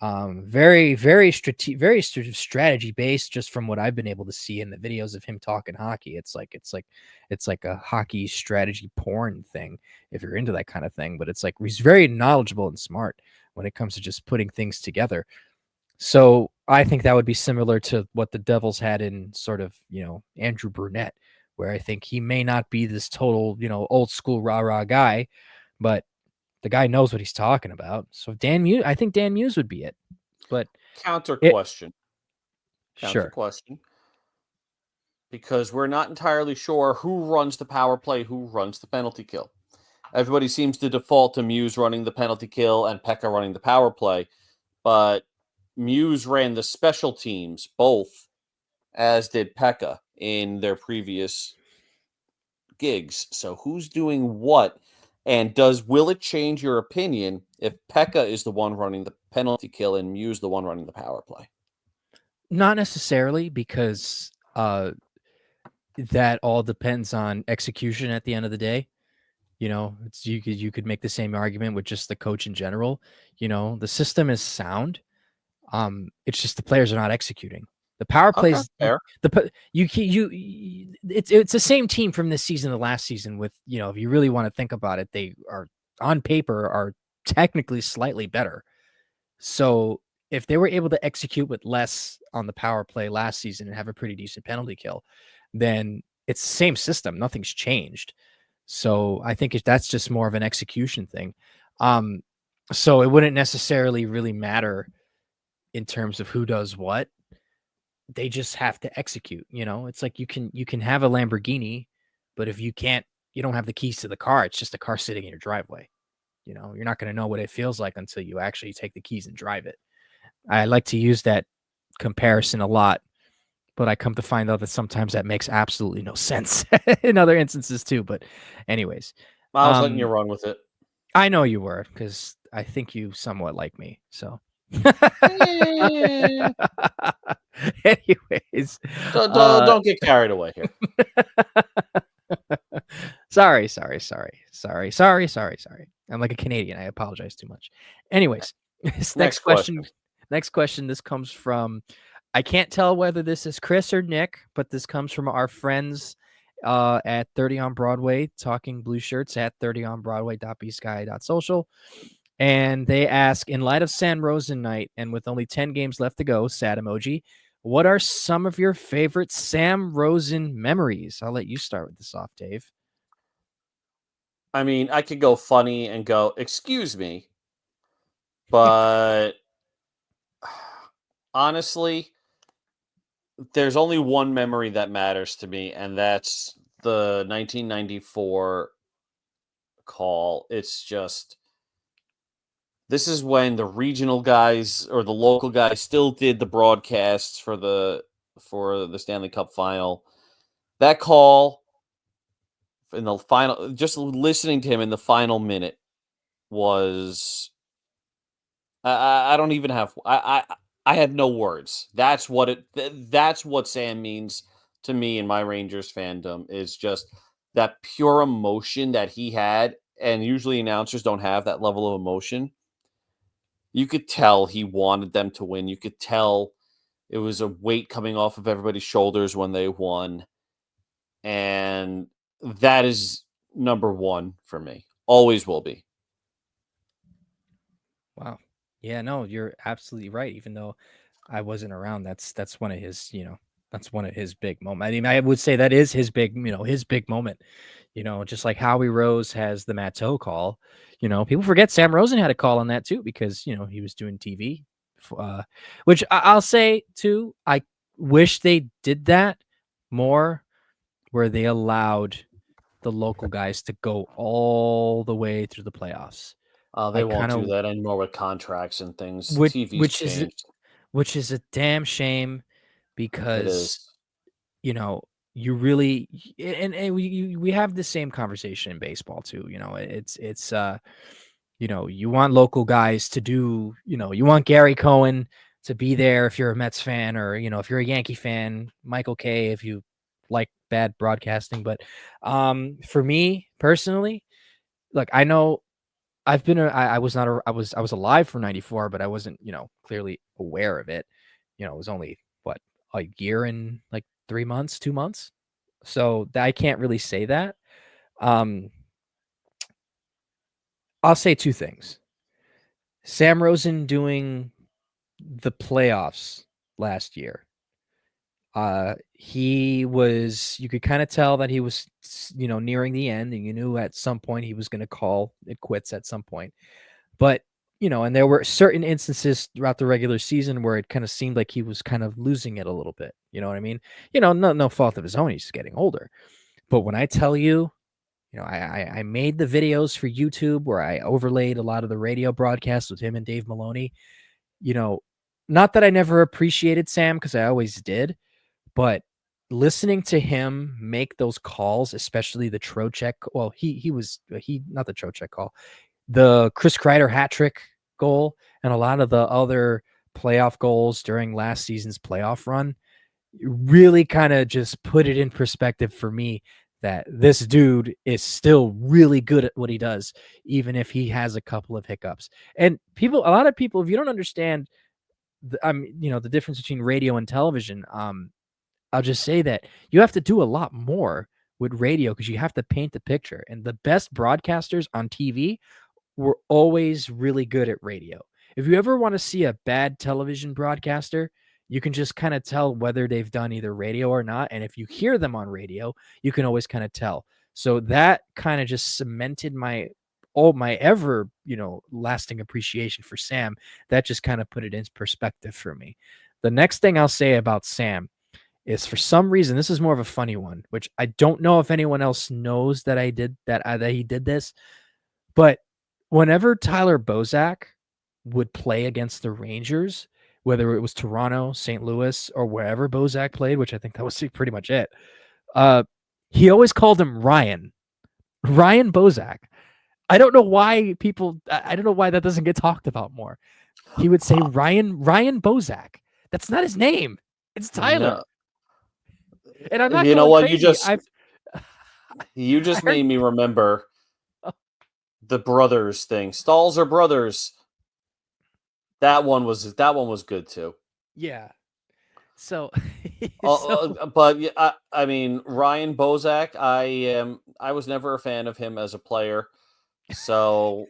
Very, very strategy based, just from what I've been able to see in the videos of him talking hockey. It's like a hockey strategy porn thing, if you're into that kind of thing. But it's like he's very knowledgeable and smart when it comes to just putting things together. So I think that would be similar to what the Devils had in sort of, Andrew Brunette, where I think he may not be this total, old school rah-rah guy, but the guy knows what he's talking about. So I think Dan Muse would be it. But
Counter
it
question. Counter
sure.
question. Because we're not entirely sure who runs the power play, who runs the penalty kill. Everybody seems to default to Muse running the penalty kill and Pekka running the power play, but Muse ran the special teams both, as did Pekka in their previous gigs. So who's doing what? And will it change your opinion if Pekka is the one running the penalty kill and Muse the one running the power play?
Not necessarily, because that all depends on execution at the end of the day. You could make the same argument with just the coach in general. The system is sound. It's just the players are not executing. The power
Okay,
plays
fair.
it's the same team from this season to last season. With, if you really want to think about it, they are on paper are technically slightly better. So if they were able to execute with less on the power play last season and have a pretty decent penalty kill, then it's the same system. Nothing's changed. So I think that's just more of an execution thing. So it wouldn't necessarily really matter in terms of who does what. They just have to execute. It's like you can have a Lamborghini, but if you don't have the keys to the car, it's just a car sitting in your driveway. You're not going to know what it feels like until you actually take the keys and drive it. I like to use that comparison a lot, but I come to find out that sometimes that makes absolutely no sense in other instances too. But anyways,
I was letting you run with it.
I know you were, because I think you somewhat like me. So
Eh.
anyways,
Don't get carried away here.
sorry. I'm like a Canadian. I apologize too much. Anyways, this
Next question.
Next question. This comes from, I can't tell whether this is Chris or Nick, but this comes from our friends at 30 on Broadway, talking blue shirts at 30onbroadway.bsky.social. And they ask, in light of Sam Rosen night and with only 10 games left to go, sad emoji, what are some of your favorite Sam Rosen memories? I'll let you start with this off, Dave.
I mean, I could go funny and go, excuse me, but honestly, there's only one memory that matters to me, and that's the 1994 call. It's just, this is when the regional guys or the local guys still did the broadcasts for the Stanley Cup final. That call in the final, just listening to him in the final minute was, I don't even have, I have no words. That's what Sam means to me in my Rangers fandom, is just that pure emotion that he had, and usually announcers don't have that level of emotion. You could tell he wanted them to win. You could tell it was a weight coming off of everybody's shoulders when they won. And that is number one for me. Always will be.
Wow. Yeah, no, you're absolutely right. Even though I wasn't around, that's one of his, that's one of his big moments. I mean, I would say that is his big, his big moment. Just like Howie Rose has the Matteau call. People forget Sam Rosen had a call on that too, because he was doing TV. Which I'll say too, I wish they did that more, where they allowed the local guys to go all the way through the playoffs.
They
I
won't
kind
do
of
that anymore with contracts and things.
which
TV's
which is
changed.
which is a damn shame
It
because
is.
you really and we have the same conversation in baseball too. It's you want local guys to do, you want Gary Cohen to be there if you're a Mets fan, or if you're a Yankee fan, Michael Kay if you like bad broadcasting. But for me personally, look, I know I was not I was alive for 94, but I wasn't, clearly aware of it. It was only what, a year and like 3 months, 2 months. So I can't really say that. Um I'll say two things. Sam Rosen doing the playoffs last year. He was, you could kind of tell that he was, nearing the end, and you knew at some point he was going to call it quits at some point. But, and there were certain instances throughout the regular season where it kind of seemed like he was kind of losing it a little bit. You know what I mean? No fault of his own. He's getting older. But when I tell you, I made the videos for YouTube where I overlaid a lot of the radio broadcasts with him and Dave Maloney. You know, not that I never appreciated Sam, because I always did, but listening to him make those calls, especially the Trocheck, well, he not the Trocheck call, the Chris Kreider hat trick goal, and a lot of the other playoff goals during last season's playoff run, really kind of just put it in perspective for me that this dude is still really good at what he does, even if he has a couple of hiccups. And a lot of people, if you don't understand the difference between radio and television, I'll just say that you have to do a lot more with radio because you have to paint the picture. And the best broadcasters on TV were always really good at radio. If you ever want to see a bad television broadcaster, you can just kind of tell whether they've done either radio or not. And if you hear them on radio, you can always kind of tell. So that kind of just cemented my ever, lasting appreciation for Sam. That just kind of put it in perspective for me. The next thing I'll say about Sam is, for some reason, this is more of a funny one, which I don't know if anyone else knows that I did that he did this, but whenever Tyler Bozak would play against the Rangers, whether it was Toronto, St. Louis, or wherever Bozak played, which I think that was pretty much it, he always called him Ryan Bozak. I don't know why I don't know why that doesn't get talked about more. He would say Ryan Bozak. That's not his name. It's Tyler. And I'm not
You know
going
what?
crazy.
You just made me remember the brothers thing. Stalls are brothers. That one was good too.
Yeah. So,
but I mean, Ryan Bozak, I was never a fan of him as a player. So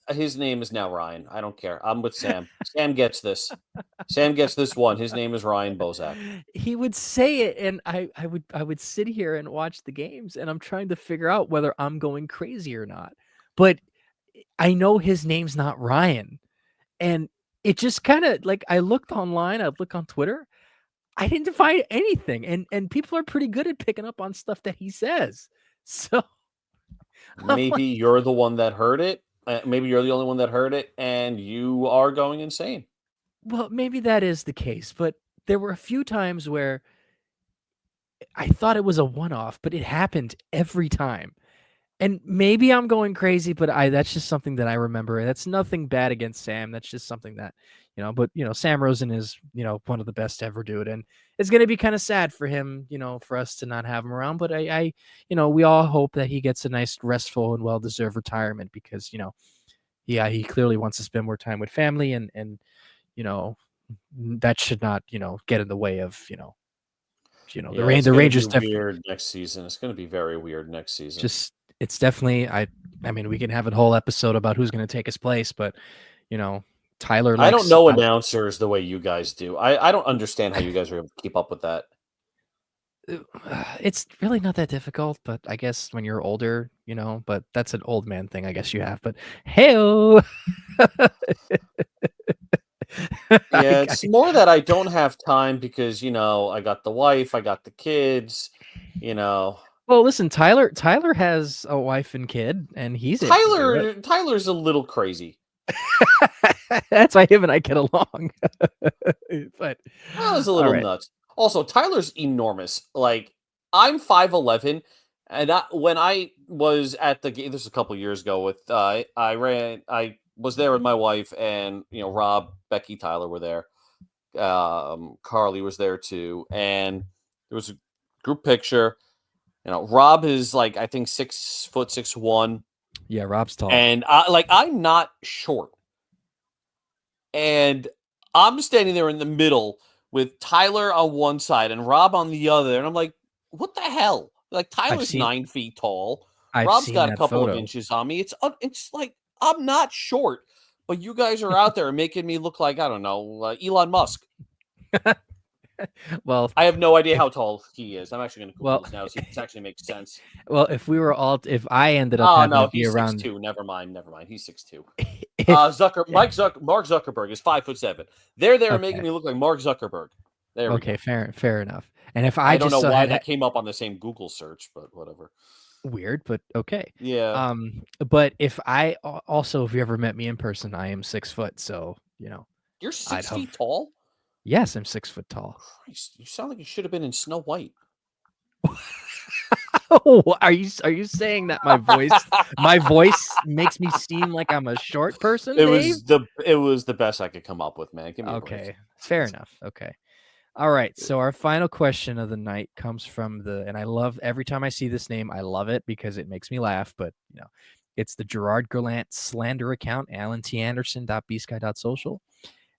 his name is now Ryan. I don't care. I'm with Sam. Sam gets this. Sam gets this one. His name is Ryan Bozak.
He would say it, and I would sit here and watch the games, and I'm trying to figure out whether I'm going crazy or not. But I know his name's not Ryan. And it just kind of, like, I looked online, I looked on Twitter, I didn't find anything. And people are pretty good at picking up on stuff that he says. So
maybe you're the one that heard it. Maybe you're the only one that heard it, and you are going insane.
Well, maybe that is the case, but there were a few times where I thought it was a one-off, but it happened every time. And maybe I'm going crazy, but that's just something that I remember. That's nothing bad against Sam. That's just something that, but Sam Rosen is, one of the best to ever do it. And it's going to be kind of sad for him, for us to not have him around. But we all hope that he gets a nice, restful and well-deserved retirement because, he clearly wants to spend more time with family, and that should not, get in the way of, the Rangers definitely
weird next season. It's going to be very weird next season.
It's definitely, I mean, we can have a whole episode about who's going to take his place, but Tyler.
I don't know announcers the way you guys do. I don't understand how you guys are able to keep up with that.
It's really not that difficult, but I guess when you're older, but that's an old man thing, I guess you have. But hey-o.
Yeah, it's more that I don't have time because, I got the wife, I got the kids,
Well, Well, listen, Tyler has a wife and kid, and he's able to do it.
Tyler's a little crazy.
That's why him and I get along. But
Tyler's a
all
little
right.
nuts. Also, Tyler's enormous. Like, I'm 5'11", and when I was at the game, this was a couple years ago. I was there with my wife, and Rob, Becky, Tyler were there. Carly was there too, and there was a group picture. Rob is like, I think 6'6'1",
Yeah, Rob's tall.
and I'm not short, and I'm standing there in the middle with Tyler on one side and Rob on the other, and I'm like, what the hell? Like, Tyler's
seen
9 feet tall.
I've
Rob's
seen
got a
that
couple of
photo.
inches on me. It's like, I'm not short, but you guys are out there making me look like, I don't know, Elon Musk.
Well,
I have no idea how tall he is. I'm actually going to Google
well,
this now to see if this actually makes sense.
well, if I ended up
Oh
having
no,
to be
he's
around,
6'2". Never mind. He's 6'2".
if,
Mark Zuckerberg is 5'7". They're there making
okay,
me look like Mark Zuckerberg. There we go.
fair enough. And if I
I don't
just
know
saw
why that came up on the same Google search, but whatever.
weird, but okay.
Yeah,
But if if you ever met me in person, I am 6 foot, so
you're
I'd
6
have.
feet tall.
Yes, I'm 6 foot tall.
Christ, you sound like you should have been in Snow White.
Oh, are you saying that my voice makes me seem like I'm a short person,
It
Dave?
was the best I could come up with, man. Give me a break.
Okay, fair enough. Okay. All right. So our final question of the night comes from and I love every time I see this name, I love it because it makes me laugh. But it's the Gerard Gerlant slander account, alantanderson.bsky.social.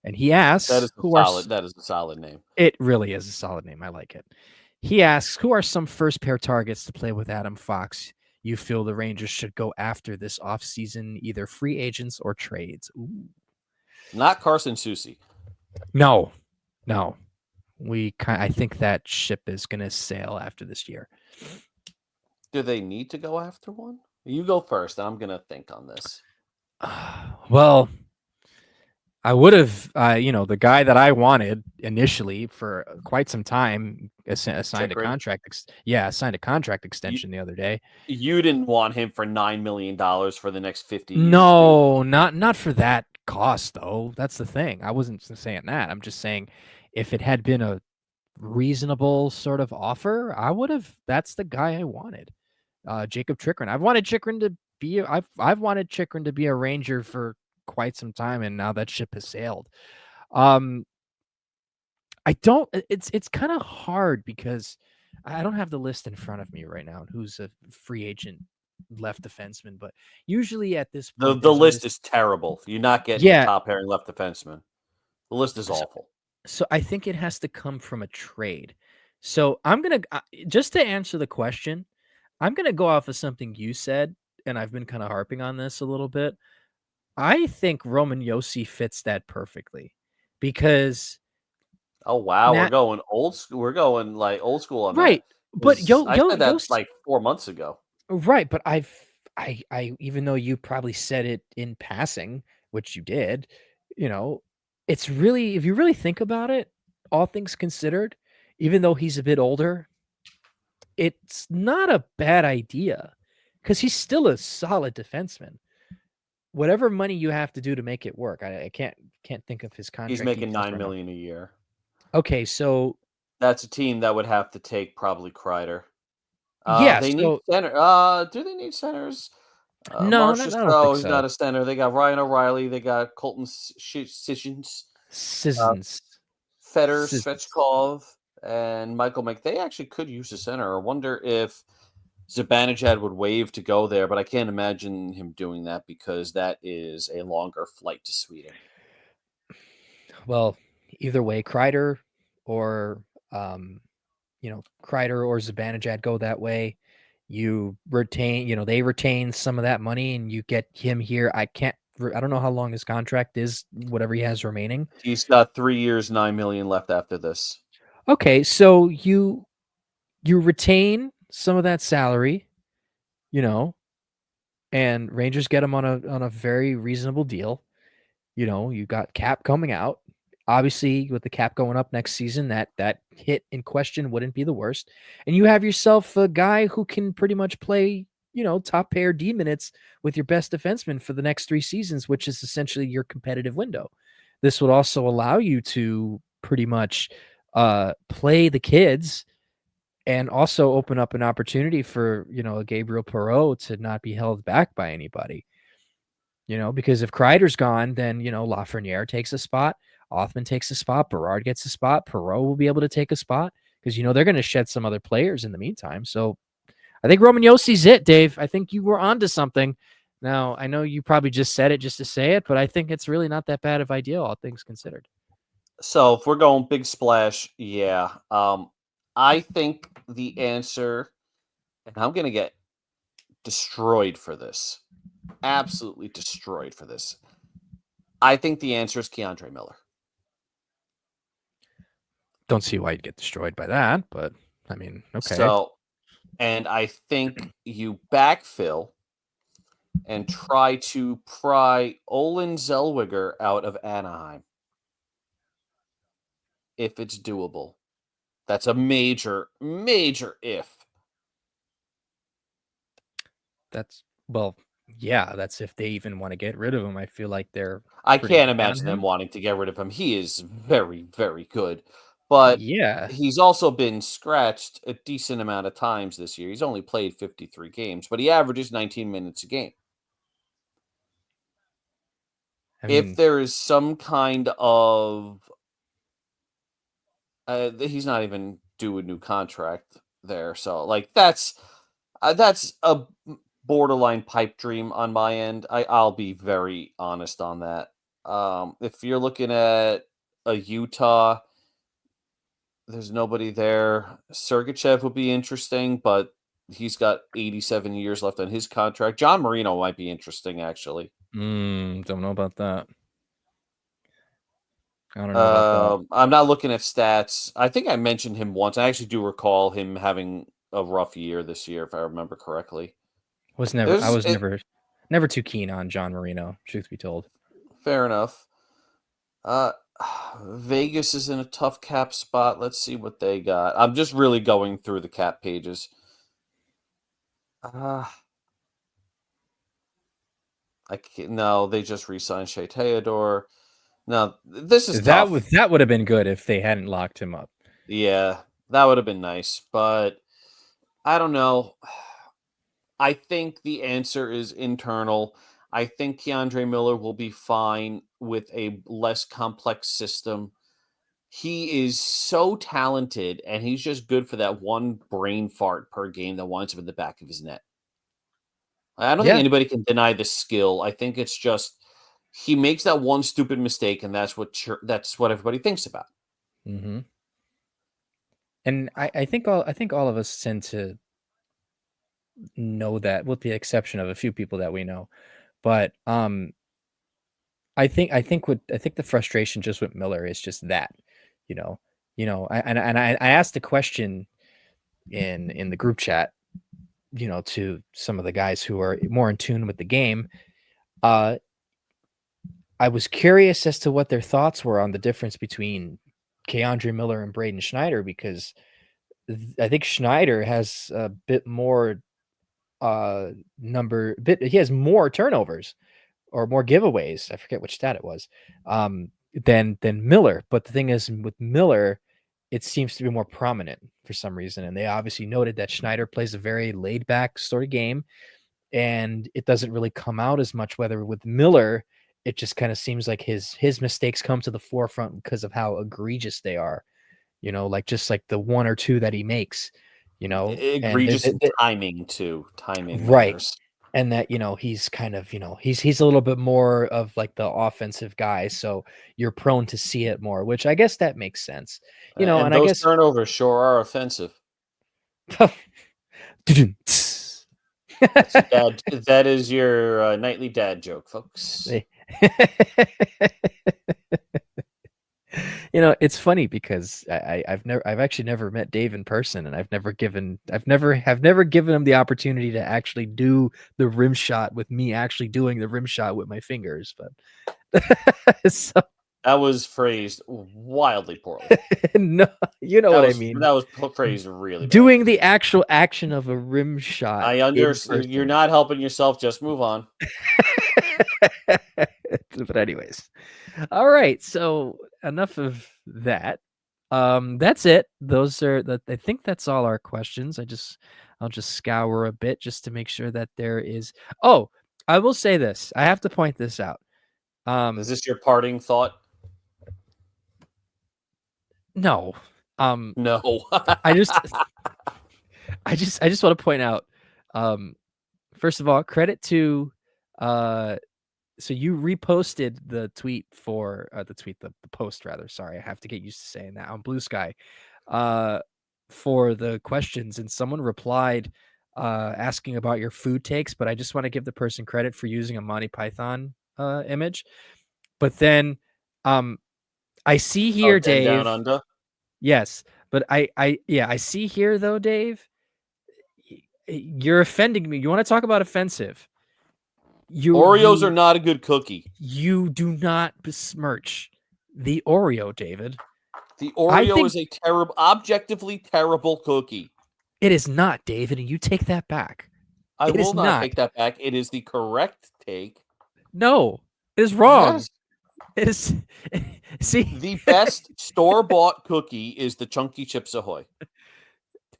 And he asks,
That is a solid name.
it really is a solid name. I like it. He asks, who are some first pair targets to play with Adam Fox you feel the Rangers should go after this offseason, either free agents or trades? Ooh.
Not Carson Soucy.
No. I think that ship is going to sail after this year.
Do they need to go after one? You go first, and I'm going to think on this.
Well, I would have, the guy that I wanted initially for quite some time signed a contract. Signed a contract extension the other day.
You didn't want him for $9 million for the next 50 years.
No, not for that cost though. That's the thing. I wasn't saying that. I'm just saying if it had been a reasonable sort of offer, I would have. That's the guy I wanted. Jacob Chikrin. I've wanted Chikrin to be a Ranger for quite some time, and now that ship has sailed. I don't. It's kind of hard because I don't have the list in front of me right now. Who's a free agent left defenseman? But usually at this point,
the list is terrible. You're not getting a top pairing left defenseman. The list is awful.
So I think it has to come from a trade. So I'm gonna just to answer the question, I'm gonna go off of something you said, and I've been kind of harping on this a little bit. I think Roman Yossi fits that perfectly because.
Oh wow, we're going old school. We're going like old school on
right.
that.
But
I said that like 4 months ago.
Right, but I even though you probably said it in passing, which you did, it's really if you really think about it, all things considered, even though he's a bit older, it's not a bad idea because he's still a solid defenseman. Whatever money you have to do to make it work, I can't think of his contract.
He's making $9 million a year.
Okay, so
that's a team that would have to take probably Kreider. They need center. Do they need centers?
No, I don't think so.
He's not a center. They got Ryan O'Reilly. They got Colton Sissons. Fedor, Svechkov, and Michael Mc. They actually could use a center. I wonder if Zibanejad would waive to go there, but I can't imagine him doing that because that is a longer flight to Sweden.
Well, either way, Kreider or Zibanejad go that way. You retain, they retain some of that money and you get him here. I don't know how long his contract is, whatever he has remaining.
He's got 3 years, $9 million left after this.
Okay, so you retain some of that salary, and Rangers get him on a very reasonable deal. You got cap coming out. Obviously, with the cap going up next season, that hit in question wouldn't be the worst. And you have yourself a guy who can pretty much play, top pair D minutes with your best defenseman for the next 3 seasons, which is essentially your competitive window. This would also allow you to pretty much play the kids and also open up an opportunity for, a Gabriel Perreault to not be held back by anybody. Because if Kreider's gone, then, Lafreniere takes a spot, Othman takes a spot, Berard gets a spot, Perreault will be able to take a spot because, they're going to shed some other players in the meantime. So I think Roman Yossi's it, Dave. I think you were onto something. Now, I know you probably just said it just to say it, but I think it's really not that bad of idea, all things considered.
So if we're going big splash, yeah. I think the answer, and I'm going to get destroyed for this, absolutely destroyed for this. I think the answer is Keandre Miller.
Don't see why you'd get destroyed by that, but I mean, okay.
So, and I think you backfill and try to pry Olin Zellweger out of Anaheim. If it's doable. That's a major, major if.
That's if they even want to get rid of him. I feel like
I
pretty
can't
high on
imagine them
him.
wanting to get rid of him. He is very, very good. But
Yeah.
he's also been scratched a decent amount of times this year. He's only played 53 games, but he averages 19 minutes a game.
I
If
mean,
there is some kind of he's not even due a new contract there, so like that's a borderline pipe dream on my end. I'll be very honest on that. If you're looking at a Utah, there's nobody there. Sergachev would be interesting, but he's got 87 years left on his contract. John Marino might be interesting, actually.
don't know about that. I don't know about that.
I'm not looking at stats. I think I mentioned him once. I actually do recall him having a rough year this year, if I remember correctly.
I was never too keen on John Marino, truth be told.
Fair enough. Vegas is in a tough cap spot. Let's see what they got. I'm just really going through the cap pages. I can't, no, they just re-signed Shea Theodore. No, this is tough.
That would have been good if they hadn't locked him up.
Yeah, that would have been nice, but I don't know. I think the answer is internal. I think Keandre Miller will be fine with a less complex system. He is so talented, and he's just good for that one brain fart per game that winds up in the back of his net. I don't think anybody can deny the skill. I think it's just he makes that one stupid mistake, and that's what everybody thinks about.
Mm-hmm. And I think all of us tend to know that, with the exception of a few people that we know. But I think the frustration just with Miller is just that, I asked a question in the group chat, to some of the guys who are more in tune with the game. I was curious as to what their thoughts were on the difference between Keandre Miller and Braden Schneider, because I think Schneider has a bit more he has more turnovers or more giveaways. I forget which stat it was, than Miller. But the thing is, with Miller, it seems to be more prominent for some reason. And they obviously noted that Schneider plays a very laid back sort of game, and it doesn't really come out as much. Whether with Miller, it just kind of seems like his mistakes come to the forefront because of how egregious they are. Like just like the one or two that he makes.
Egregious in timing too. Timing
right.
matters.
And that, he's kind of, he's a little bit more of like the offensive guy. So you're prone to see it more, which I guess that makes sense.
And
And
those
I guess
turnovers sure are offensive. That is your nightly dad joke, folks.
It's funny because I've actually never met Dave in person, and I've never given him the opportunity to actually do the rim shot with me actually doing the rim shot with my fingers. But so
That was phrased wildly poorly.
No, you know what I mean.
That was phrased really bad.
Doing the actual action of a rim shot.
I understand. You're not helping yourself. Just move on.
But anyways, all right. So enough of that. That's it. Those are the. I think that's all our questions. I'll just scour a bit just to make sure that there is. Oh, I will say this. I have to point this out.
Is this your parting thought?
No.
No.
I just want to point out. First of all, credit to. So you reposted the tweet for the post rather. Sorry, I have to get used to saying that on Blue Sky. For the questions, and someone replied asking about your food takes, but I just want to give the person credit for using a Monty Python image. But then I see here, Dave.
Down Under?
Yes, but I see here though, Dave. You're offending me. You want to talk about offensive?
Oreos are not a good cookie.
You do not besmirch the Oreo, David.
The Oreo is a objectively terrible cookie.
It is not, David, and you take that back.
I will not take that back. It is the correct take.
No, it is wrong.
Yes.
It is. See,
the best store-bought cookie is the Chunky Chips Ahoy.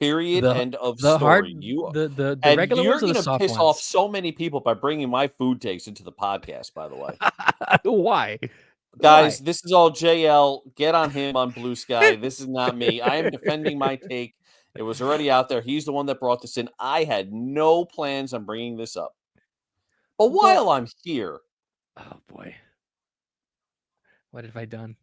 Period. End of story.
Hard,
you
the
and
regular
you're
ones are the soft
piss
ones.
off so many people by bringing my food takes into the podcast. By the way,
why,
guys? Why? This is all JL. Get on him on Blue Sky. This is not me. I am defending my take. It was already out there. He's the one that brought this in. I had no plans on bringing this up. But while I'm here,
oh boy, what have I done?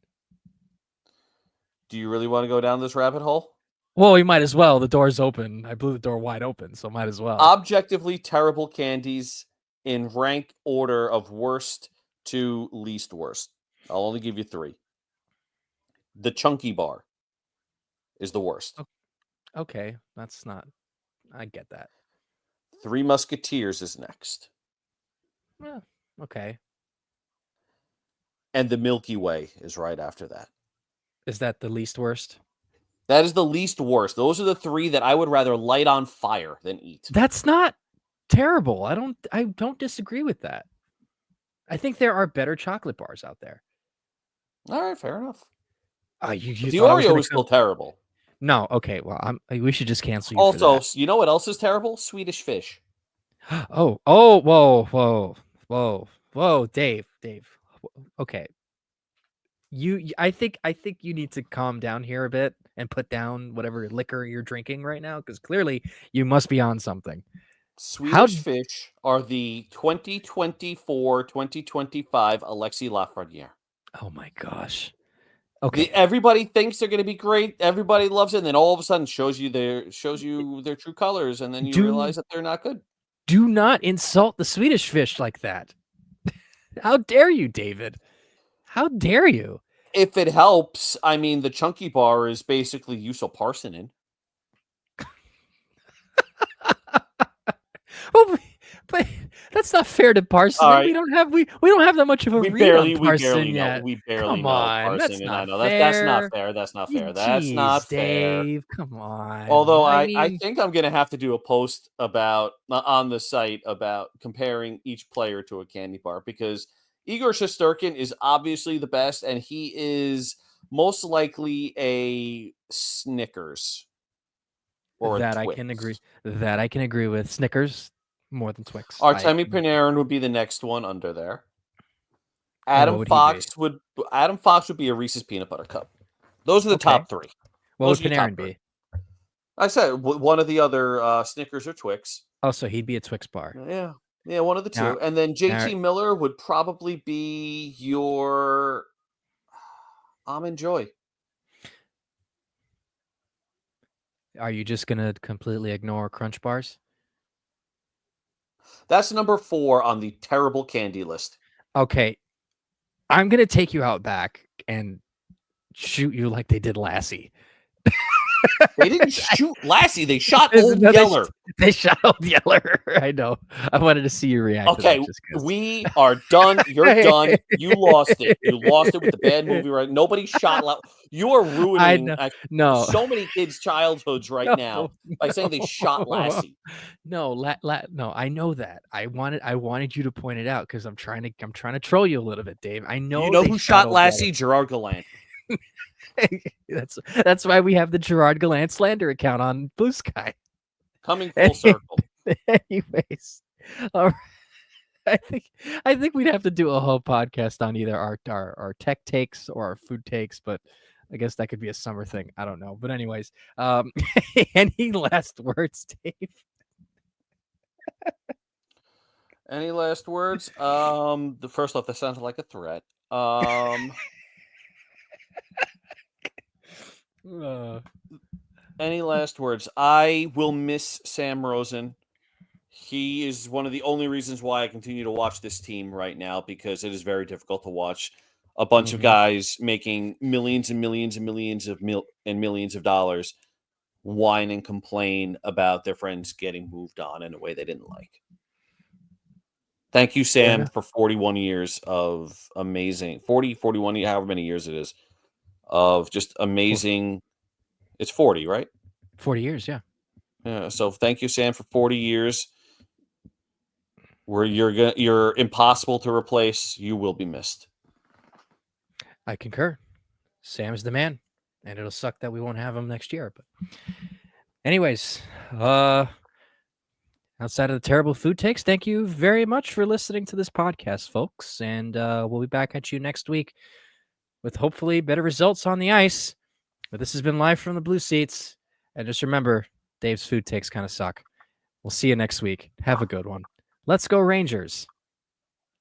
Do you really want to go down this rabbit hole?
Well, we might as well. The door's open. I blew the door wide open, so might as well.
Objectively terrible candies in rank order of worst to least worst. I'll only give you 3. The Chunky Bar is the worst.
Okay, that's not... I get that.
3 Musketeers is next.
Yeah, okay.
And the Milky Way is right after that.
Is that the least worst?
That is the least worst. Those are the 3 that I would rather light on fire than eat.
That's not terrible. I don't disagree with that. I think there are better chocolate bars out there.
All right, fair enough.
The
Oreo is still terrible.
No, okay. Well, we should just cancel you.
Also,
for that.
You know what else is terrible? Swedish Fish.
Whoa, Dave. Okay. I think you need to calm down here a bit and put down whatever liquor you're drinking right now, because clearly you must be on something.
Swedish Fish are the 2024-2025 Alexis Lafreniere.
Oh my gosh. Okay.
Everybody thinks they're going to be great. Everybody loves it, and then all of a sudden shows you their true colors, and then you realize that they're not good.
Do not insult the Swedish Fish like that. How dare you, David? How dare you?
If it helps, I mean, the Chunky Bar is basically Yuso Parsonen.
Well, but that's not fair to Parson. Right. We don't have that much of a read on Parson yet.
We barely
know Parson.
That's not fair. That's not fair. That's not fair.
Dave, come on.
Although I think I'm going to have to do a post about on the site about comparing each player to a candy bar, because Igor Shesterkin is obviously the best, and he is most likely a Snickers or
that
a Twix.
I can agree with. Snickers more than Twix.
Artemi Panarin would be the next one under there. Adam Fox would be a Reese's Peanut Butter Cup. Those are the top 3.
What would Panarin be?
I said one of the other Snickers or Twix.
Oh, so he'd be a Twix bar.
Yeah, one of the 2. And then JT Miller would probably be your Almond Joy.
Are you just going to completely ignore Crunch Bars?
That's number 4 on the terrible candy list.
Okay. I'm going to take you out back and shoot you like they did Lassie.
They didn't shoot Lassie. They shot
No,
Old Yeller.
They shot Old Yeller. I know. I wanted to see you react to
Okay,
that just 'cause.
we are done. You're done. You lost it. You lost it with the bad movie, right? Nobody shot. You are
I
ruining
know. No.
so many kids' childhoods right now by saying they shot Lassie.
No, no, I know that. I wanted you to point it out because I'm trying to troll you a little bit, Dave. I know
You know
they
who shot
Old
Lassie? Gerard Gallant.
Yeller. That's why we have the Gerard Gallant slander account on Blue Sky.
Coming full circle.
Anyways, all right. I think we'd have to do a whole podcast on either our tech takes or our food takes, but I guess that could be a summer thing. I don't know. But anyways, any last words, Dave?
Any last words? The first off, that sounded like a threat. Any last words? I will miss Sam Rosen. He is one of the only reasons why I continue to watch this team right now, because it is very difficult to watch a bunch of guys making millions and millions and millions of millions of dollars whine and complain about their friends getting moved on in a way they didn't like. Thank you, Sam, for 41 years of amazing 41, however many years it is, of just amazing. It's 40, right?
40 years, yeah.
Yeah. So thank you, Sam, for 40 years. Where you're impossible to replace. You will be missed.
I concur. Sam's the man, and it'll suck that we won't have him next year. But anyways, outside of the terrible food takes, thank you very much for listening to this podcast, folks. And we'll be back at you next week with hopefully better results on the ice. But this has been live from the Blue Seats. And just remember, Dave's food takes kind of suck. We'll see you next week. Have a good one. Let's go Rangers.